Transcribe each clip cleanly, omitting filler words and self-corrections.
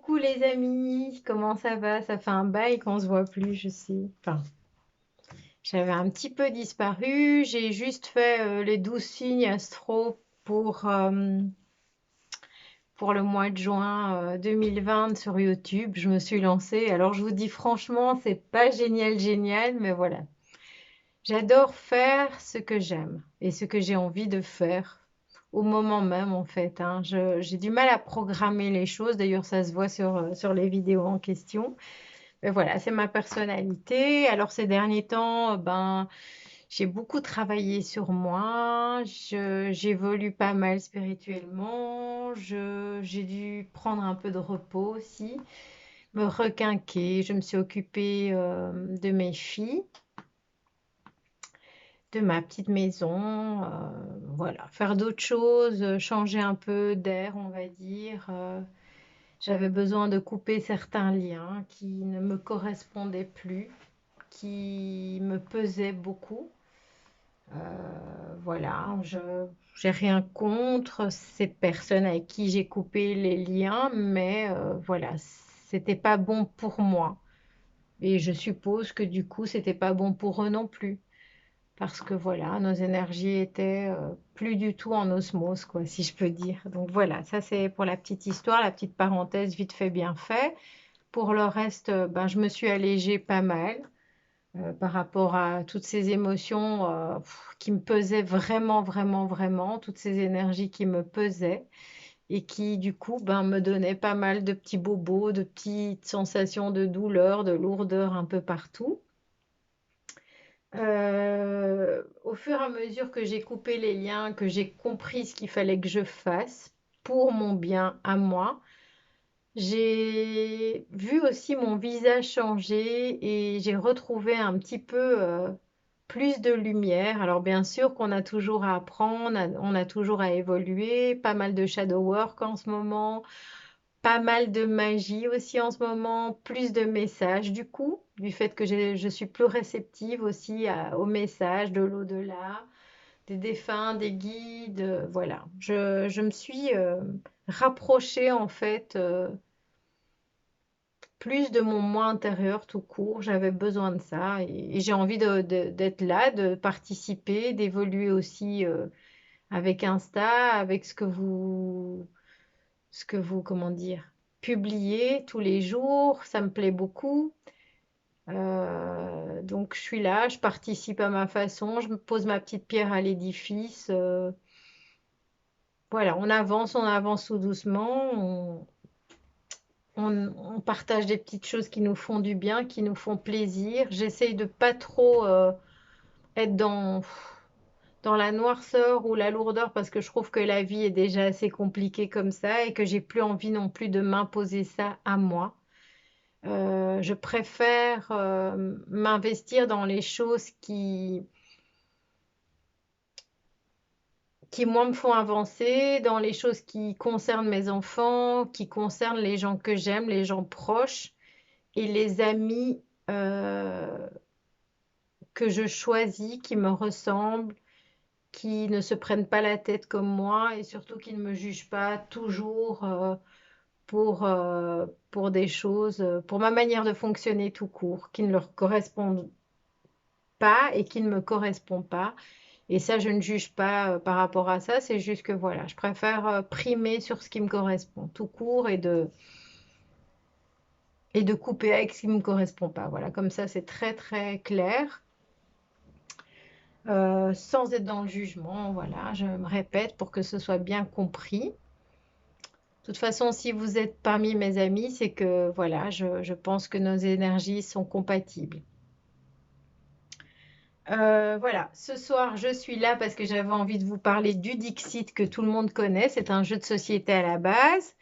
Coucou les amis, comment ça va? Ça fait un bail qu'on se voit plus, je sais. Enfin, j'avais un petit peu disparu. J'ai juste fait les 12 signes astro pour le mois de juin 2020 sur YouTube. Je me suis lancée. Alors je vous dis franchement, c'est pas génial, génial, mais voilà. J'adore faire ce que j'aime et ce que j'ai envie de faire au moment même en fait, hein. J'ai du mal à programmer les choses. D'ailleurs, ça se voit sur les vidéos en question. Mais voilà, c'est ma personnalité. Alors ces derniers temps, ben, j'ai beaucoup travaillé sur moi. J'évolue pas mal spirituellement. J'ai dû prendre un peu de repos aussi, me requinquer. Je me suis occupée de mes filles, de ma petite maison. Voilà, faire d'autres choses, changer un peu d'air, on va dire. J'avais besoin de couper certains liens qui ne me correspondaient plus, qui me pesait beaucoup. Voilà, je j'ai rien contre ces personnes avec qui j'ai coupé les liens, mais voilà, c'était pas bon pour moi. Et je suppose que du coup, c'était pas bon pour eux non plus. Parce que voilà, nos énergies étaient plus du tout en osmose, quoi, si je peux dire. Donc voilà, ça c'est pour la petite histoire, la petite parenthèse vite fait, bien fait. Pour le reste, ben, je me suis allégée pas mal par rapport à toutes ces émotions qui me pesaient vraiment, vraiment, vraiment, toutes ces énergies qui me pesaient et qui, du coup, ben, me donnaient pas mal de petits bobos, de petites sensations de douleur, de lourdeur un peu partout. Au fur et à mesure que j'ai coupé les liens, que j'ai compris ce qu'il fallait que je fasse pour mon bien à moi, j'ai vu aussi mon visage changer et j'ai retrouvé un petit peu plus de lumière. Alors bien sûr qu'on a toujours à apprendre, on a toujours à évoluer, pas mal de shadow work en ce moment, pas mal de magie aussi en ce moment, plus de messages du coup, du fait que je suis plus réceptive aussi aux messages de l'au-delà, des défunts, des guides, voilà. Je me suis rapprochée en fait. Plus de mon moi intérieur tout court. J'avais besoin de ça et j'ai envie d'être là, de participer, d'évoluer aussi avec Insta, avec ce que vous, comment dire, publiez tous les jours. Ça me plaît beaucoup. Donc je suis là, je participe à ma façon, je me pose ma petite pierre à l'édifice. Voilà, on avance tout doucement. On partage des petites choses qui nous font du bien, qui nous font plaisir. J'essaye de pas trop être dans la noirceur ou la lourdeur parce que je trouve que la vie est déjà assez compliquée comme ça et que j'ai plus envie non plus de m'imposer ça à moi. Je préfère m'investir dans les choses qui, moi, me font avancer, dans les choses qui concernent mes enfants, qui concernent les gens que j'aime, les gens proches et les amis que je choisis, qui me ressemblent, qui ne se prennent pas la tête comme moi et surtout qui ne me jugent pas toujours pour des choses, pour ma manière de fonctionner tout court, qui ne leur correspondent pas et qui ne me correspondent pas. Et ça, je ne juge pas par rapport à ça, c'est juste que voilà, je préfère primer sur ce qui me correspond tout court et de couper avec ce qui ne me correspond pas. Voilà, comme ça, c'est très très clair. Sans être dans le jugement, voilà, je me répète pour que ce soit bien compris. De toute façon, si vous êtes parmi mes amis, c'est que voilà, je pense que nos énergies sont compatibles. Voilà, ce soir, je suis là parce que j'avais envie de vous parler du Dixit que tout le monde connaît. C'est un jeu de société à la base.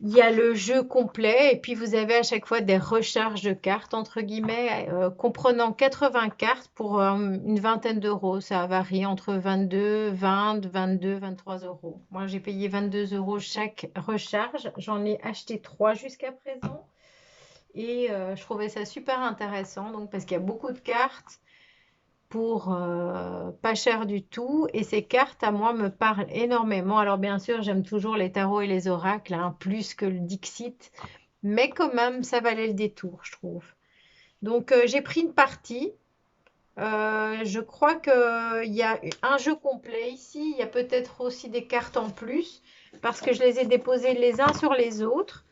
Il y a le jeu complet et puis vous avez à chaque fois des recharges de cartes, entre guillemets, comprenant 80 cartes pour une vingtaine d'euros. Ça varie entre 22, 20, 22, 23 euros. Moi, j'ai payé 22 euros chaque recharge. J'en ai acheté 3 jusqu'à présent et je trouvais ça super intéressant donc, parce qu'il y a beaucoup de cartes. pour pas cher du tout. Et ces cartes, à moi, me parlent énormément. Alors, bien sûr, j'aime toujours les tarots et les oracles, hein, plus que le Dixit. Mais quand même, ça valait le détour, je trouve. Donc, j'ai pris une partie. Je crois qu'il y a un jeu complet ici. Il y a peut-être aussi des cartes en plus parce que je les ai déposés les uns sur les autres.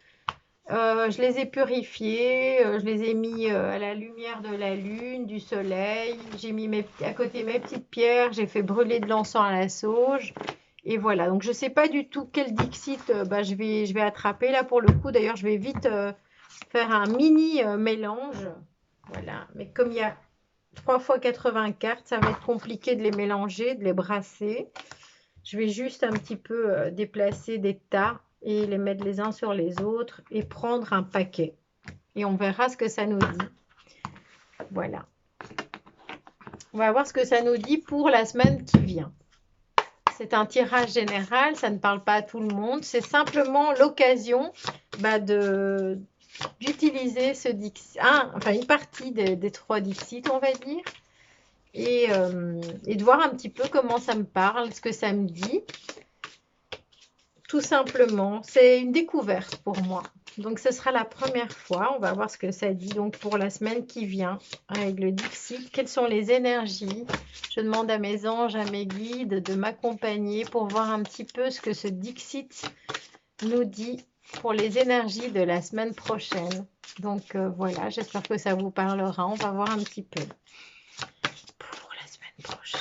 Je les ai purifiés, je les ai mis à la lumière de la lune, du soleil. J'ai mis à côté mes petites pierres. J'ai fait brûler de l'encens à la sauge. Et voilà. Donc je ne sais pas du tout quel Dixit bah, je vais attraper là pour le coup. D'ailleurs, je vais vite faire un mini mélange. Voilà. Mais comme il y a 3 fois 80 cartes, ça va être compliqué de les mélanger, de les brasser. Je vais juste un petit peu déplacer des tas et les mettre les uns sur les autres et prendre un paquet. Et on verra ce que ça nous dit. Voilà. On va voir ce que ça nous dit pour la semaine qui vient. C'est un tirage général, ça ne parle pas à tout le monde. C'est simplement l'occasion bah, d'utiliser ce Dixit, enfin une partie des 3 Dixit, on va dire. Et de voir un petit peu comment ça me parle, ce que ça me dit. Tout simplement, c'est une découverte pour moi. Donc, ce sera la première fois. On va voir ce que ça dit donc pour la semaine qui vient avec le Dixit. Quelles sont les énergies? Je demande à mes anges, à mes guides de m'accompagner pour voir un petit peu ce que ce Dixit nous dit pour les énergies de la semaine prochaine. Donc, voilà, j'espère que ça vous parlera. On va voir un petit peu pour la semaine prochaine.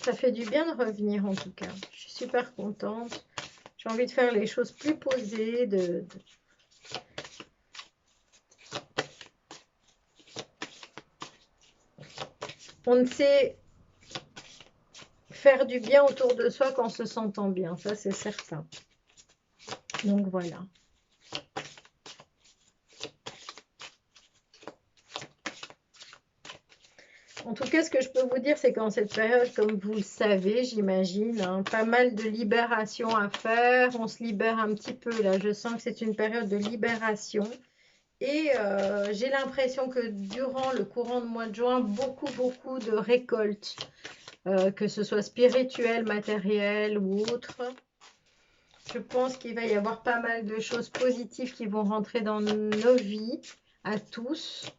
Ça fait du bien de revenir en tout cas. Je suis super contente. J'ai envie de faire les choses plus posées. On ne sait faire du bien autour de soi qu'en se sentant bien. Ça, c'est certain. Donc voilà. En tout cas, ce que je peux vous dire, c'est qu'en cette période, comme vous le savez, j'imagine, hein, pas mal de libération à faire. On se libère un petit peu là. Je sens que c'est une période de libération. Et j'ai l'impression que durant le courant de mois de juin, beaucoup de récoltes, que ce soit spirituelles, matérielles ou autres. Je pense qu'il va y avoir pas mal de choses positives qui vont rentrer dans nos vies à tous.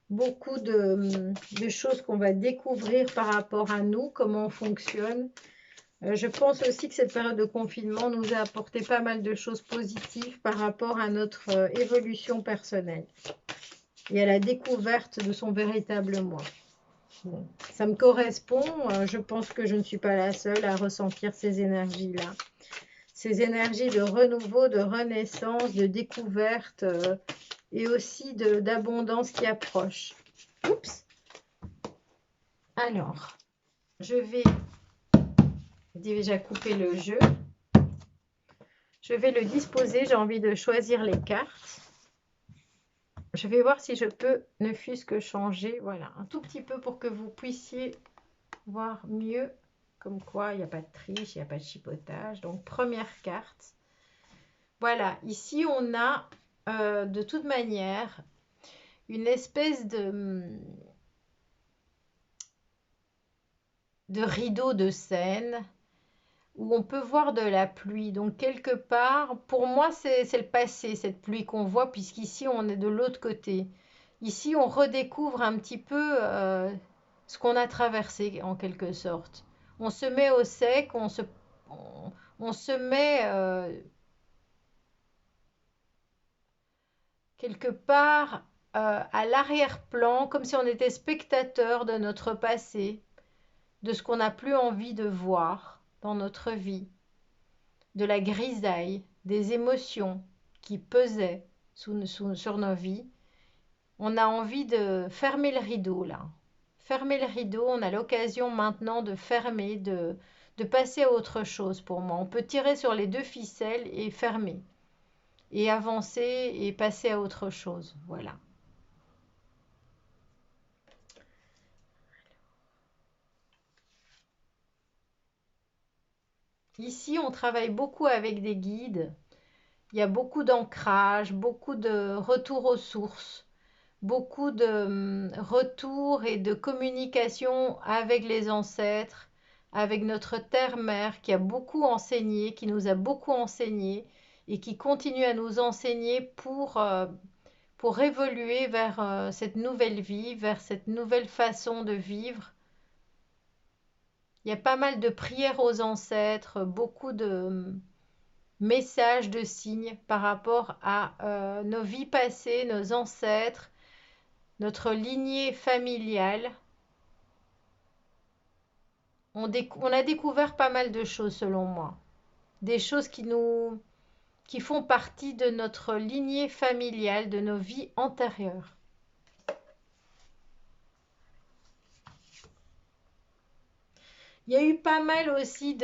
Beaucoup de choses qu'on va découvrir par rapport à nous, comment on fonctionne. Je pense aussi que cette période de confinement nous a apporté pas mal de choses positives par rapport à notre évolution personnelle et à la découverte de son véritable moi. Bon, ça me correspond. Je pense que je ne suis pas la seule à ressentir ces énergies-là. Ces énergies de renouveau, de renaissance, de découverte et aussi d'abondance qui approche. Oups. Alors, je vais déjà couper le jeu. Je vais le disposer. J'ai envie de choisir les cartes. Je vais voir si je peux ne fût-ce que changer, voilà, un tout petit peu pour que vous puissiez voir mieux. Comme quoi, il n'y a pas de triche, il n'y a pas de chipotage. Donc, première carte. Voilà, ici, on a de toute manière une espèce de rideau de scène où on peut voir de la pluie. Donc, quelque part, pour moi, c'est le passé, cette pluie qu'on voit, puisqu'ici, on est de l'autre côté. Ici, on redécouvre un petit peu ce qu'on a traversé, en quelque sorte. On se met au sec, on se met quelque part à l'arrière-plan, comme si on était spectateur de notre passé, de ce qu'on n'a plus envie de voir dans notre vie, de la grisaille, des émotions qui pesaient sur nos vies. On a envie de fermer le rideau là. Fermer le rideau, on a l'occasion maintenant de fermer, de passer à autre chose pour moi. On peut tirer sur les deux ficelles et fermer, et avancer et passer à autre chose. Voilà. Ici, on travaille beaucoup avec des guides. Il y a beaucoup d'ancrage, beaucoup de retour aux sources, beaucoup de retour et de communication avec les ancêtres, avec notre terre-mère qui a beaucoup enseigné, qui nous a beaucoup enseigné et qui continue à nous enseigner pour évoluer vers cette nouvelle vie, vers cette nouvelle façon de vivre. Il y a pas mal de prières aux ancêtres, beaucoup de messages, de signes par rapport à nos vies passées, nos ancêtres, notre lignée familiale. On a découvert pas mal de choses selon moi. Des choses qui font partie de notre lignée familiale, de nos vies antérieures. Il y a eu pas mal aussi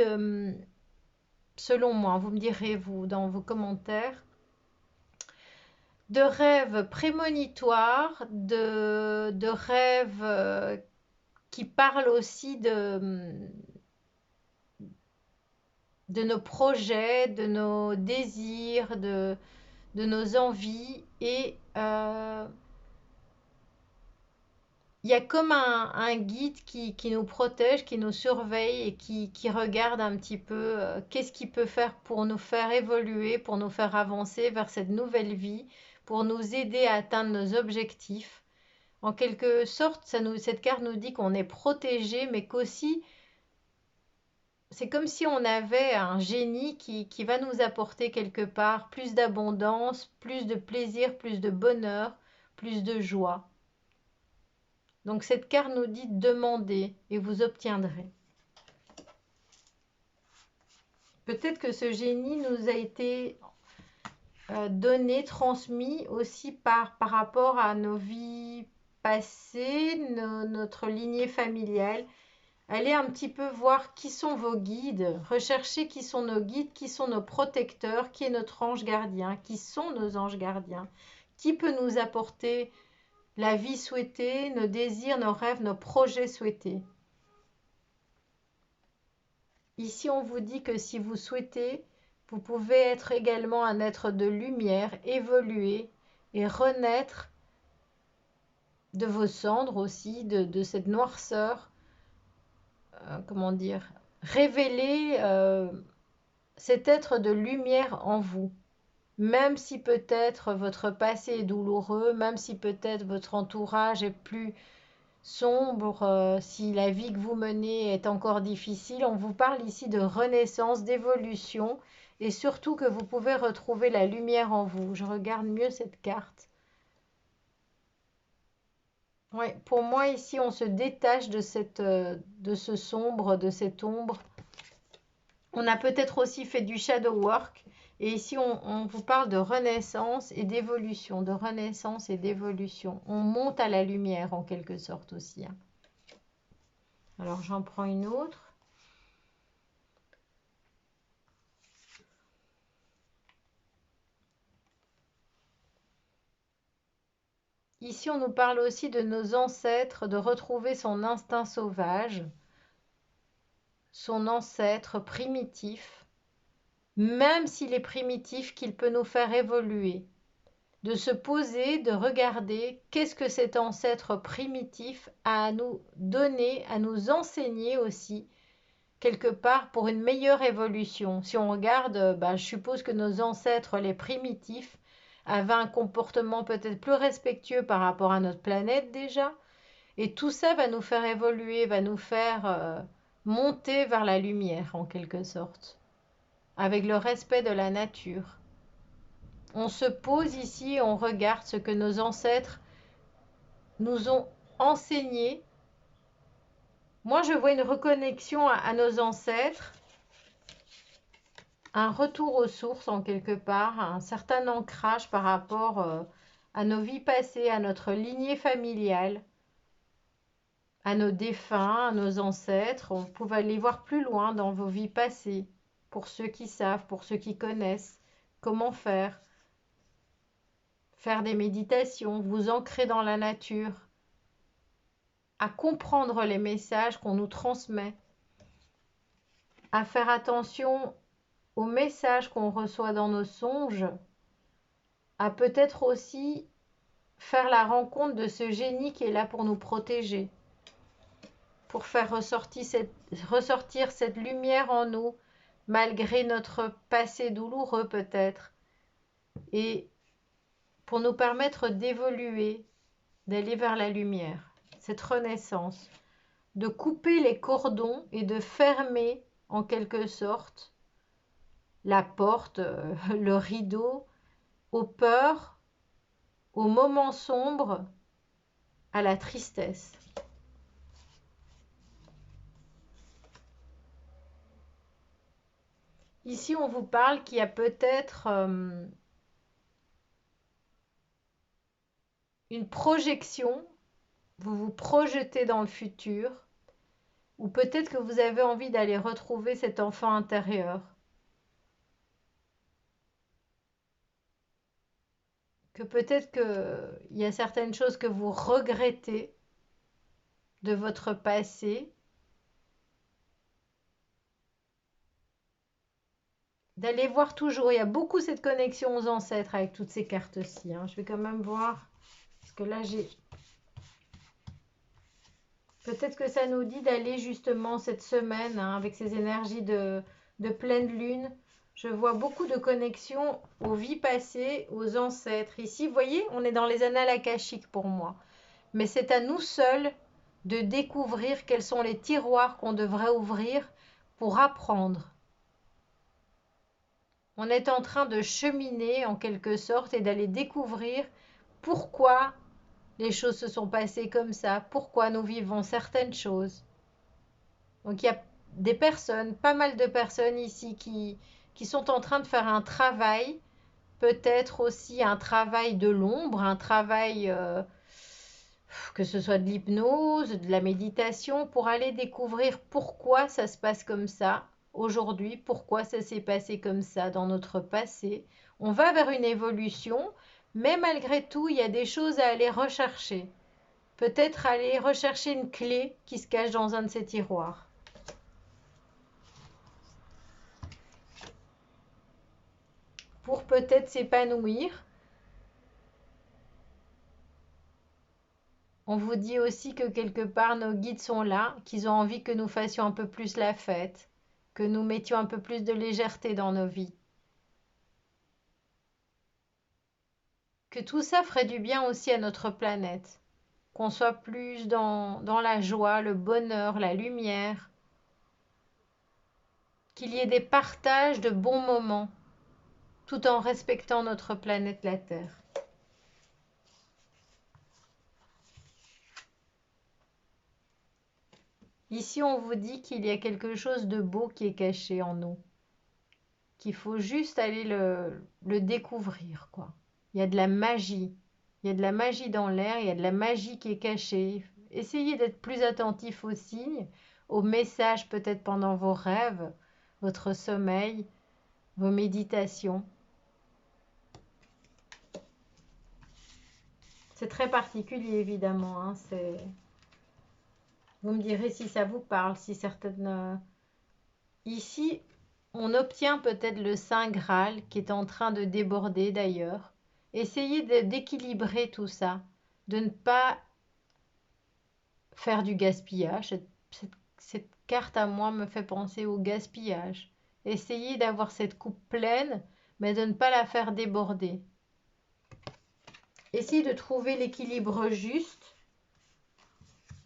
selon moi, vous me direz vous dans vos commentaires, de rêves prémonitoires, de rêves qui parlent aussi de nos projets, de nos désirs, de nos envies. Et il y a comme un guide qui nous protège, qui nous surveille et qui regarde un petit peu qu'est-ce qu'il peut faire pour nous faire évoluer, pour nous faire avancer vers cette nouvelle vie, pour nous aider à atteindre nos objectifs. En quelque sorte, cette carte nous dit qu'on est protégé, mais qu'aussi, c'est comme si on avait un génie qui va nous apporter quelque part plus d'abondance, plus de plaisir, plus de bonheur, plus de joie. Donc cette carte nous dit demandez et vous obtiendrez. Peut-être que ce génie nous a été donné, transmis aussi par rapport à nos vies passées, notre lignée familiale. Allez un petit peu voir qui sont vos guides, recherchez qui sont nos guides, qui sont nos protecteurs, qui est notre ange gardien, qui sont nos anges gardiens, qui peut nous apporter la vie souhaitée, nos désirs, nos rêves, nos projets souhaités. Ici, on vous dit que si vous souhaitez, vous pouvez être également un être de lumière, évoluer et renaître de vos cendres aussi, de cette noirceur, comment dire, révéler cet être de lumière en vous. Même si peut-être votre passé est douloureux, même si peut-être votre entourage est plus sombre, si la vie que vous menez est encore difficile, on vous parle ici de renaissance, d'évolution et surtout que vous pouvez retrouver la lumière en vous. Je regarde mieux cette carte. Ouais, pour moi ici on se détache de ce sombre, de cette ombre. On a peut-être aussi fait du shadow work. Et ici, on vous parle de renaissance et d'évolution, de renaissance et d'évolution. On monte à la lumière en quelque sorte aussi. Hein. Alors, j'en prends une autre. Ici, on nous parle aussi de nos ancêtres, de retrouver son instinct sauvage, son ancêtre primitif, même s'il est primitif, qu'il peut nous faire évoluer. De se poser, de regarder qu'est-ce que cet ancêtre primitif a à nous donner, à nous enseigner aussi, quelque part pour une meilleure évolution. Si on regarde, je suppose que nos ancêtres, les primitifs, avaient un comportement peut-être plus respectueux par rapport à notre planète déjà. Et tout ça va nous faire évoluer, va nous faire monter vers la lumière en quelque sorte, avec le respect de la nature. On se pose ici, on regarde ce que nos ancêtres nous ont enseigné. Moi, je vois une reconnexion à nos ancêtres, un retour aux sources en quelque part, un certain ancrage par rapport à nos vies passées, à notre lignée familiale, à nos défunts, à nos ancêtres. Vous pouvez aller voir plus loin dans vos vies passées, pour ceux qui savent, pour ceux qui connaissent comment faire. Faire des méditations, vous ancrer dans la nature, à comprendre les messages qu'on nous transmet. à faire attention aux messages qu'on reçoit dans nos songes, à peut-être aussi faire la rencontre de ce génie qui est là pour nous protéger, pour faire ressortir cette lumière en nous, malgré notre passé douloureux peut-être, et pour nous permettre d'évoluer, d'aller vers la lumière, cette renaissance, de couper les cordons et de fermer en quelque sorte la porte, le rideau aux peurs, aux moments sombres, à la tristesse. Ici, on vous parle qu'il y a peut-être une projection, vous vous projetez dans le futur, ou peut-être que vous avez envie d'aller retrouver cet enfant intérieur, que peut-être qu'il y a certaines choses que vous regrettez de votre passé, d'aller voir toujours. Il y a beaucoup cette connexion aux ancêtres avec toutes ces cartes-ci. Je vais quand même voir, parce que là j'ai... Peut-être que ça nous dit d'aller justement cette semaine avec ces énergies de pleine lune. Je vois beaucoup de connexions aux vies passées, aux ancêtres. Ici, vous voyez, on est dans les annales akashiques pour moi. Mais c'est à nous seuls de découvrir quels sont les tiroirs qu'on devrait ouvrir pour apprendre. On est en train de cheminer en quelque sorte et d'aller découvrir pourquoi les choses se sont passées comme ça, pourquoi nous vivons certaines choses. Donc il y a des personnes, pas mal de personnes ici qui sont en train de faire un travail, peut-être aussi un travail de l'ombre, un travail que ce soit de l'hypnose, de la méditation, pour aller découvrir pourquoi ça se passe comme ça aujourd'hui, pourquoi ça s'est passé comme ça dans notre passé. On va vers une évolution, mais malgré tout, il y a des choses à aller rechercher. Peut-être aller rechercher une clé qui se cache dans un de ces tiroirs. Pour peut-être s'épanouir. On vous dit aussi que quelque part nos guides sont là, qu'ils ont envie que nous fassions un peu plus la fête, que nous mettions un peu plus de légèreté dans nos vies. Que tout ça ferait du bien aussi à notre planète, qu'on soit plus dans la joie, le bonheur, la lumière, qu'il y ait des partages de bons moments, tout en respectant notre planète, la Terre. Ici, on vous dit qu'il y a quelque chose de beau qui est caché en nous, qu'il faut juste aller le découvrir, quoi. Il y a de la magie. Il y a de la magie dans l'air, il y a de la magie qui est cachée. Essayez d'être plus attentif aux signes, aux messages peut-être pendant vos rêves, votre sommeil, vos méditations. C'est très particulier évidemment. Vous me direz si ça vous parle, si certaines... Ici, on obtient peut-être le Saint Graal qui est en train de déborder d'ailleurs. Essayez d'équilibrer tout ça, de ne pas faire du gaspillage. Cette carte à moi me fait penser au gaspillage. Essayez d'avoir cette coupe pleine, mais de ne pas la faire déborder. Essayez de trouver l'équilibre juste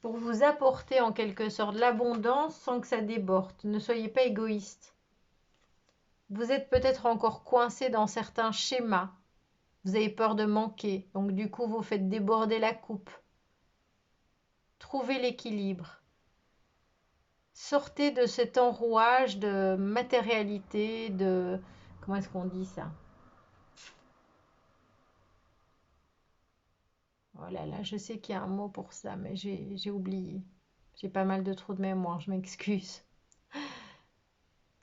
pour vous apporter en quelque sorte l'abondance sans que ça déborde. Ne soyez pas égoïste. Vous êtes peut-être encore coincé dans certains schémas. Vous avez peur de manquer, donc du coup vous faites déborder la coupe. Trouvez l'équilibre. Sortez de cet enrouage de matérialité, de... Comment est-ce qu'on dit ça? Oh là là, je sais qu'il y a un mot pour ça, mais j'ai oublié. J'ai pas mal de trous de mémoire, je m'excuse.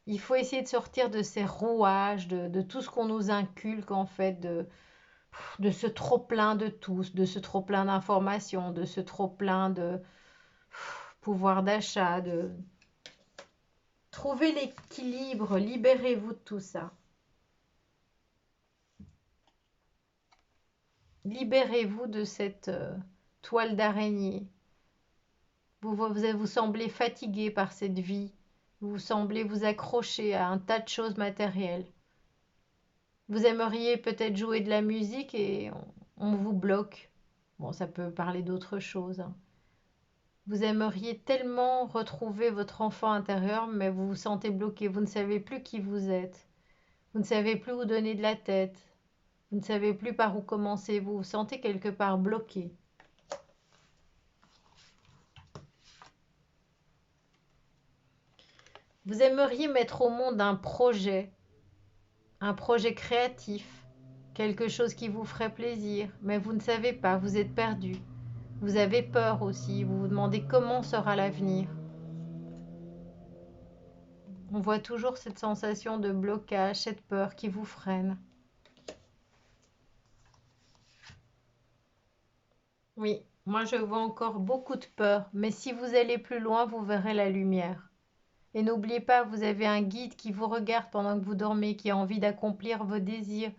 Il faut essayer de sortir de ces rouages, de tout ce qu'on nous inculque en fait, de ce trop-plein de tout, de ce trop-plein d'informations, de ce trop-plein de pouvoir d'achat, de... Trouvez l'équilibre, libérez-vous de tout ça. Libérez-vous de cette toile d'araignée. Vous semblez fatigué par cette vie. Vous semblez vous accrocher à un tas de choses matérielles. Vous aimeriez peut-être jouer de la musique et on vous bloque. Bon, ça peut parler d'autre chose, hein. Vous aimeriez tellement retrouver votre enfant intérieur, mais vous vous sentez bloqué. Vous ne savez plus qui vous êtes. Vous ne savez plus où donner de la tête. Vous ne savez plus par où commencer. Vous vous sentez quelque part bloqué. Vous aimeriez mettre au monde un projet créatif, quelque chose qui vous ferait plaisir, mais vous ne savez pas, vous êtes perdu. Vous avez peur aussi, vous vous demandez comment sera l'avenir. On voit toujours cette sensation de blocage, cette peur qui vous freine. Oui, moi je vois encore beaucoup de peur, mais si vous allez plus loin, vous verrez la lumière. Et n'oubliez pas, vous avez un guide qui vous regarde pendant que vous dormez, qui a envie d'accomplir vos désirs,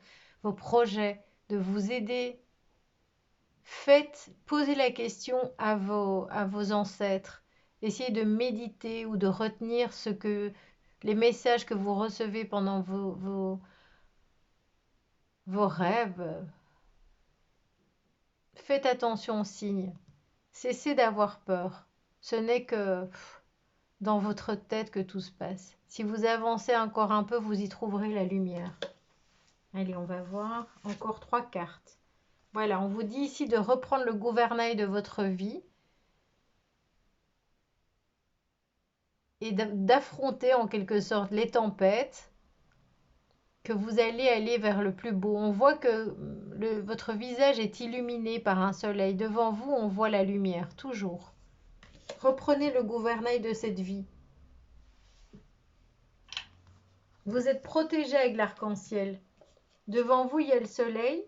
vos projets, de vous aider. Posez la question à vos ancêtres. Essayez de méditer ou de retenir les messages que vous recevez pendant vos rêves. Faites attention aux signes. Cessez d'avoir peur. Ce n'est que dans votre tête que tout se passe. Si vous avancez encore un peu, vous y trouverez la lumière. Allez, on va voir encore 3 cartes. Voilà, on vous dit ici de reprendre le gouvernail de votre vie et d'affronter en quelque sorte les tempêtes, que vous allez aller vers le plus beau. On voit que votre visage est illuminé par un soleil. Devant vous, on voit la lumière, toujours. Reprenez le gouvernail de cette vie. Vous êtes protégé avec l'arc-en-ciel. Devant vous, il y a le soleil.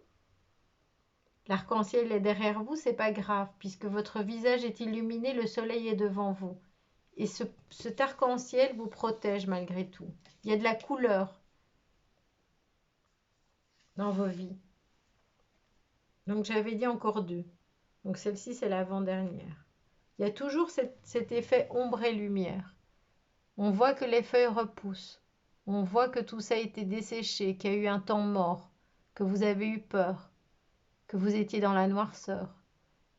L'arc-en-ciel est derrière vous, c'est pas grave, puisque votre visage est illuminé, le soleil est devant vous. Et cet arc-en-ciel vous protège malgré tout. Il y a de la couleur dans vos vies. Donc j'avais dit encore 2. Donc celle-ci, c'est l'avant-dernière. Il y a toujours cet effet ombre et lumière. On voit que les feuilles repoussent. On voit que tout ça a été desséché, qu'il y a eu un temps mort, que vous avez eu peur, que vous étiez dans la noirceur.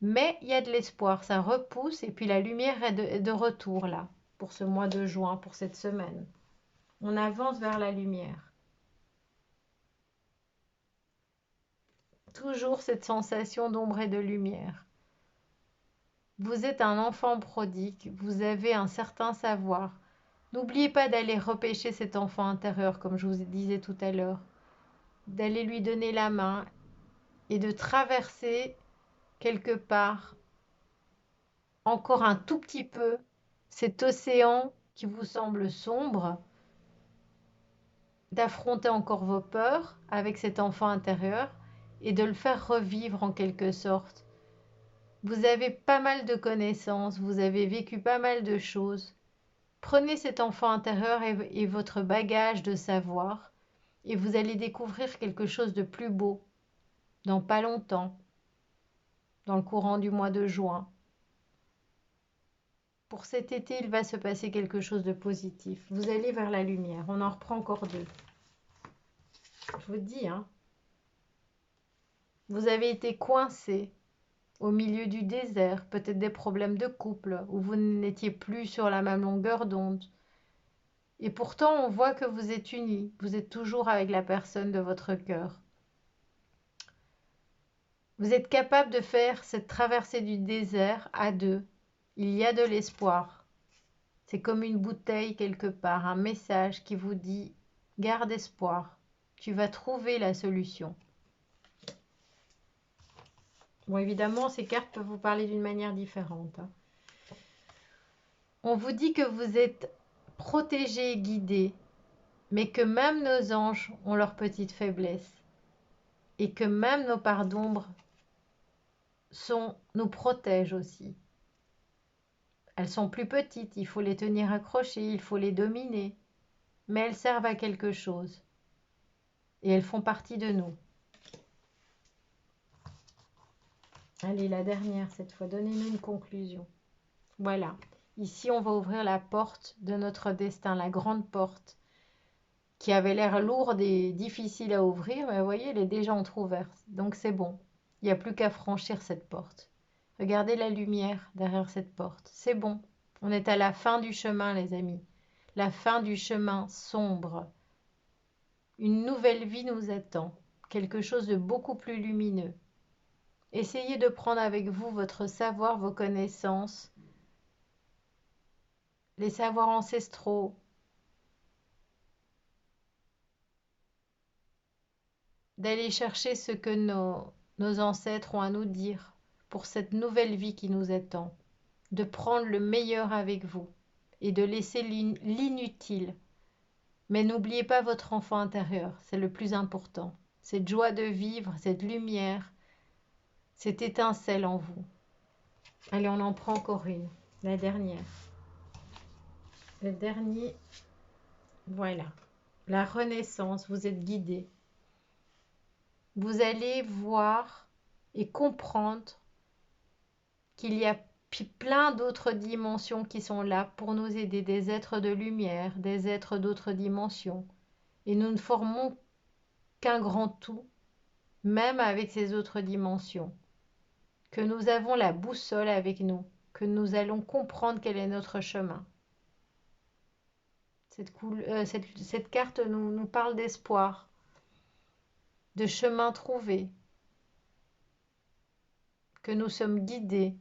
Mais il y a de l'espoir, ça repousse et puis la lumière est de retour là, pour ce mois de juin, pour cette semaine. On avance vers la lumière. Toujours cette sensation d'ombre et de lumière. Vous êtes un enfant prodigue, vous avez un certain savoir. N'oubliez pas d'aller repêcher cet enfant intérieur, comme je vous disais tout à l'heure, d'aller lui donner la main et de traverser quelque part encore un tout petit peu cet océan qui vous semble sombre, d'affronter encore vos peurs avec cet enfant intérieur et de le faire revivre en quelque sorte. Vous avez pas mal de connaissances, vous avez vécu pas mal de choses. Prenez cet enfant intérieur et votre bagage de savoir et vous allez découvrir quelque chose de plus beau dans pas longtemps, dans le courant du mois de juin. Pour cet été, il va se passer quelque chose de positif. Vous allez vers la lumière. On en reprend encore 2. Je vous dis, hein. Vous avez été coincé au milieu du désert, peut-être des problèmes de couple, où vous n'étiez plus sur la même longueur d'onde. Et pourtant, on voit que vous êtes unis. Vous êtes toujours avec la personne de votre cœur. Vous êtes capable de faire cette traversée du désert à 2. Il y a de l'espoir. C'est comme une bouteille quelque part, un message qui vous dit garde espoir, tu vas trouver la solution. Bon, évidemment, ces cartes peuvent vous parler d'une manière différente, hein. On vous dit que vous êtes protégé et guidé, mais que même nos anges ont leurs petites faiblesses et que même nos parts d'ombre nous protègent aussi. Elles sont plus petites, il faut les tenir accrochées, il faut les dominer. Mais elles servent à quelque chose. Et elles font partie de nous. Allez, la dernière cette fois, donnez-nous une conclusion. Voilà. Ici, on va ouvrir la porte de notre destin, la grande porte, qui avait l'air lourde et difficile à ouvrir, mais vous voyez, elle est déjà entrouverte. Donc c'est bon. Il n'y a plus qu'à franchir cette porte. Regardez la lumière derrière cette porte. C'est bon. On est à la fin du chemin, les amis. La fin du chemin sombre. Une nouvelle vie nous attend. Quelque chose de beaucoup plus lumineux. Essayez de prendre avec vous votre savoir, vos connaissances, les savoirs ancestraux, d'aller chercher ce que nos ancêtres ont à nous dire pour cette nouvelle vie qui nous attend, de prendre le meilleur avec vous et de laisser l'inutile. Mais n'oubliez pas votre enfant intérieur, c'est le plus important. Cette joie de vivre, cette lumière, cette étincelle en vous. Allez, on en prend encore une, la dernière. Le dernier, voilà. La renaissance, vous êtes guidé. Vous allez voir et comprendre qu'il y a plein d'autres dimensions qui sont là pour nous aider, des êtres de lumière, des êtres d'autres dimensions. Et nous ne formons qu'un grand tout, même avec ces autres dimensions. Que nous avons la boussole avec nous, que nous allons comprendre quel est notre chemin. Cette carte nous parle d'espoir, de chemin trouvé, que nous sommes guidés,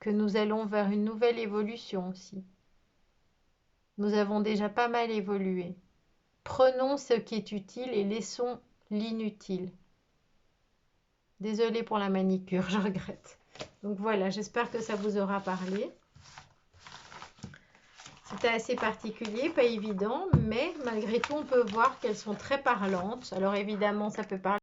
que nous allons vers une nouvelle évolution aussi. Nous avons déjà pas mal évolué. Prenons ce qui est utile et laissons l'inutile. Désolée pour la manicure, je regrette. Donc voilà, j'espère que ça vous aura parlé. C'était assez particulier, pas évident, mais malgré tout, on peut voir qu'elles sont très parlantes. Alors évidemment, ça peut parler